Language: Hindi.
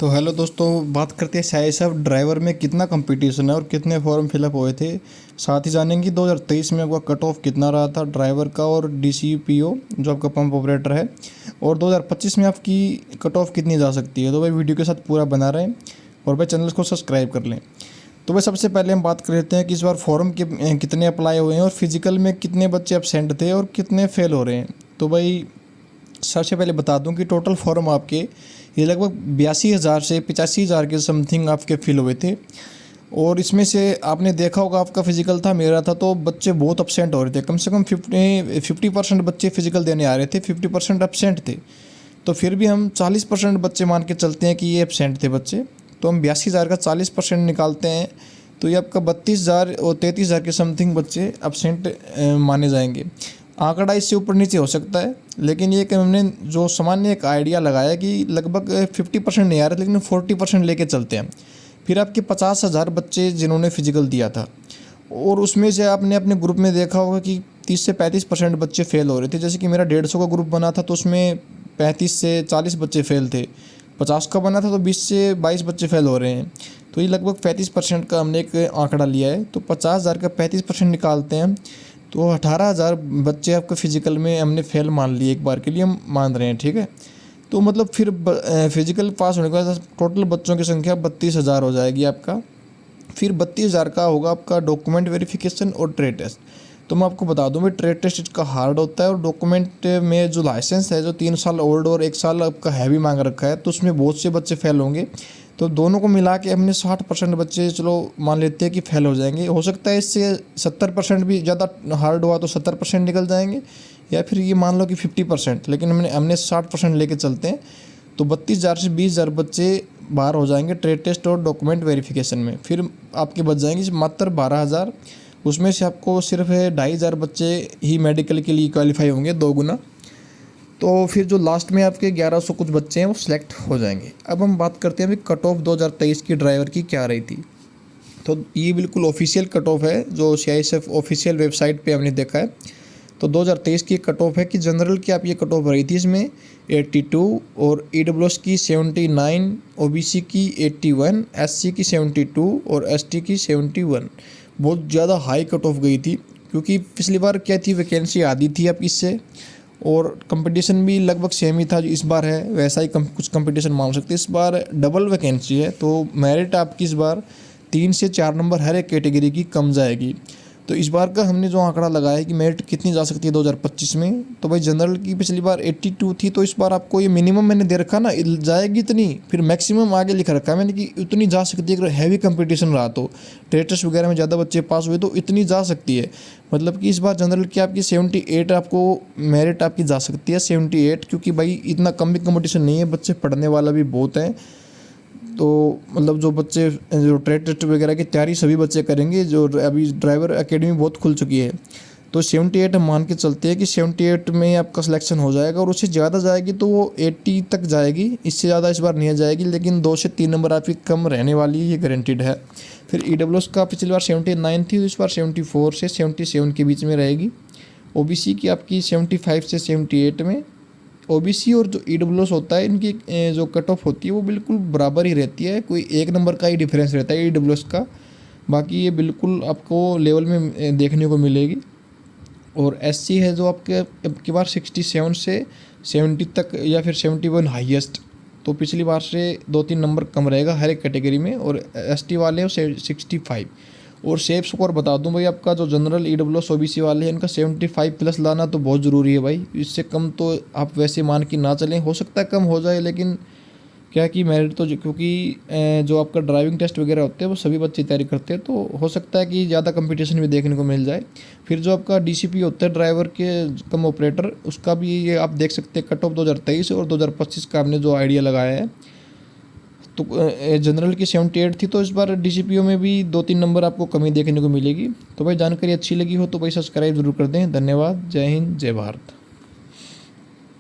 तो हेलो दोस्तों, बात करते हैं सीआईएसएफ ड्राइवर में कितना कंपटीशन है और कितने फॉर्म फिलअप हुए थे। साथ ही जानेंगे 2023 में आपका कट ऑफ कितना रहा था ड्राइवर का और डीसीपीओ जो आपका पंप ऑपरेटर है, और 2025 में आपकी कट ऑफ कितनी जा सकती है। तो भाई वीडियो के साथ पूरा बना रहें और भाई चैनल को सब्सक्राइब कर लें। तो भाई सबसे पहले हम बात कर लेते हैं कि इस बार फॉर्म कितने अप्लाई हुए हैं और फिजिकल में कितने बच्चे एब्सेंट थे और कितने फेल हो रहे हैं। तो भाई सबसे पहले बता दूं कि टोटल फॉर्म आपके ये लगभग 82,000 से 85,000 के समथिंग आपके फिल हुए थे। और इसमें से आपने देखा होगा, आपका फिजिकल था, मेरा था, तो बच्चे बहुत एब्सेंट हो रहे थे। कम से कम 50% बच्चे फिजिकल देने आ रहे थे, 50% एब्सेंट थे। तो फिर भी हम 40% बच्चे मान के चलते हैं कि ये एब्सेंट थे बच्चे। तो हम 82,000 का 40% निकालते हैं तो ये आपका 32,000 और 33,000 के समथिंग बच्चे एब्सेंट माने जाएंगे। आंकड़ा इससे ऊपर नीचे हो सकता है, लेकिन ये कि हमने जो सामान्य एक आइडिया लगाया कि लगभग 50% नहीं आ रहे, लेकिन 40% लेके चलते हैं। फिर आपके 50,000 बच्चे जिन्होंने फिजिकल दिया था, और उसमें से आपने अपने ग्रुप में देखा होगा कि 30 से 35% बच्चे फेल हो रहे थे। जैसे कि मेरा 150 का ग्रुप बना था तो उसमें 35 से 40 बच्चे फेल थे। 50 का बना था तो 20 से 22 बच्चे फेल हो रहे हैं। तो ये लगभग 35% का हमने एक आंकड़ा लिया है। तो 50,000 का 35% निकालते हैं तो 18,000 बच्चे आपके फिजिकल में हमने फेल मान लिए, एक बार के लिए हम मान रहे हैं, ठीक है। तो मतलब फिर फिजिकल पास होने के बाद टोटल बच्चों की संख्या 32,000 हो जाएगी आपका। फिर 32,000 का होगा आपका डॉक्यूमेंट वेरिफिकेशन और ट्रेड टेस्ट। तो मैं आपको बता दूं भाई, ट्रेड टेस्ट इसका हार्ड होता है, और डॉक्यूमेंट में जो लाइसेंस है, जो 3 साल ओल्ड और 1 साल आपका हैवी मांग रखा है, तो उसमें बहुत से बच्चे फेल होंगे। तो दोनों को मिला के हमने 60% बच्चे चलो मान लेते हैं कि फेल हो जाएंगे। हो सकता है इससे 70% भी ज़्यादा हार्ड हुआ तो 70% निकल जाएंगे, या फिर ये मान लो कि 50%, लेकिन हमने 60% लेके चलते हैं। तो 32,000 से 20,000 बच्चे बाहर हो जाएंगे ट्रेड टेस्ट और डॉक्यूमेंट वेरिफिकेशन में। फिर आपके बच जाएंगे मात्र 12,000। उसमें से आपको सिर्फ 2,500 बच्चे ही मेडिकल के लिए क्वालिफाई होंगे, 2 गुना। तो फिर जो लास्ट में आपके 1100 कुछ बच्चे हैं वो सिलेक्ट हो जाएंगे। अब हम बात करते हैं अभी कट ऑफ 2023 की ड्राइवर की क्या रही थी। तो ये बिल्कुल ऑफिशियल कट ऑफ है जो सीआईएसएफ ऑफिशियल वेबसाइट पे हमने देखा है। तो 2023 की कट ऑफ है कि जनरल की आप ये कट ऑफ रही थी, इसमें 82 और ईडब्ल्यूएस की 79, ओबीसी की 81, एससी की 72 और एसटी की 71। बहुत ज़्यादा हाई कट ऑफ गई थी, क्योंकि पिछली बार क्या थी, वैकेंसी आधी थी आप इससे, और कंपटीशन भी लगभग सेम ही था जो इस बार है, वैसा ही कुछ कंपटीशन मान सकते हैं। इस बार डबल वैकेंसी है, तो मेरिट आपकी इस बार 3 से 4 नंबर हर एक कैटेगरी की कम जाएगी। तो इस बार का हमने जो आंकड़ा लगाया है कि मेरिट कितनी जा सकती है 2025 में, तो भाई जनरल की पिछली बार 82 थी, तो इस बार आपको ये मिनिमम मैंने दे रखा ना, जाएगी इतनी, फिर मैक्सिमम आगे लिख रखा है मैंने कि इतनी जा सकती है। अगर हैवी कंपटीशन रहा तो ट्रेड टेस्ट वगैरह में ज़्यादा बच्चे पास हुए तो इतनी जा सकती है। मतलब कि इस बार जनरल की आपकी 78 आपको मेरिट आपकी जा सकती है, 78, क्योंकि भाई इतना कम भी कंपटीशन नहीं है, बच्चे पढ़ने वाला भी बहुत है। तो मतलब जो बच्चे जो ट्रेड टेस्ट वगैरह की तैयारी सभी बच्चे करेंगे, जो अभी ड्राइवर एकेडमी बहुत खुल चुकी है। तो 78 हम मान के चलते हैं कि 78 में आपका सिलेक्शन हो जाएगा, और उससे ज़्यादा जाएगी तो वो 80 तक जाएगी, इससे ज़्यादा इस बार नहीं जाएगी, लेकिन 2 से 3 नंबर आपकी कम रहने वाली है, ये गारंटीड है। फिर ईडब्ल्यूएस का पिछली बार 79 थी, तो इस बार 74 से 77 के बीच में रहेगी। ओबीसी की आपकी 75 से 78 में। ओबीसी और जो ईडब्ल्यूएस होता है, इनकी जो कट ऑफ होती है वो बिल्कुल बराबर ही रहती है, कोई 1 नंबर का ही डिफरेंस रहता है ईडब्ल्यूएस का। बाकी ये बिल्कुल आपको लेवल में देखने को मिलेगी। और एससी है जो आपके बार 67 से 70 तक, या फिर 71 हाईएस्ट, तो पिछली बार से 2-3 नंबर कम रहेगा हर एक कैटेगरी में। और एसटी वाले हैं 65। और सेफ स्कोर बता दूं भाई, आपका जो जनरल ईडब्ल्यूएस ओबीसी वाले हैं इनका 75 प्लस लाना तो बहुत ज़रूरी है भाई। इससे कम तो आप वैसे मान के ना चलें, हो सकता है कम हो जाए, लेकिन क्या कि मेरिट तो क्योंकि जो आपका ड्राइविंग टेस्ट वगैरह होते हैं वो सभी बच्चे तैयारी करते हैं, तो हो सकता है कि ज़्यादा कंपटीशन भी देखने को मिल जाए। फिर जो आपका डीसीपी होता है ड्राइवर के कम ऑपरेटर, उसका भी ये आप देख सकते हैं कट ऑफ 2023 और 2025 का आपने जो आइडिया लगाया है। तो जनरल की 78 थी, तो इस बार डीसीपीओ में भी 2-3 नंबर आपको कमी देखने को मिलेगी। तो भाई जानकारी अच्छी लगी हो तो भाई सब्सक्राइब जरूर कर दें। धन्यवाद। जय हिंद, जय भारत।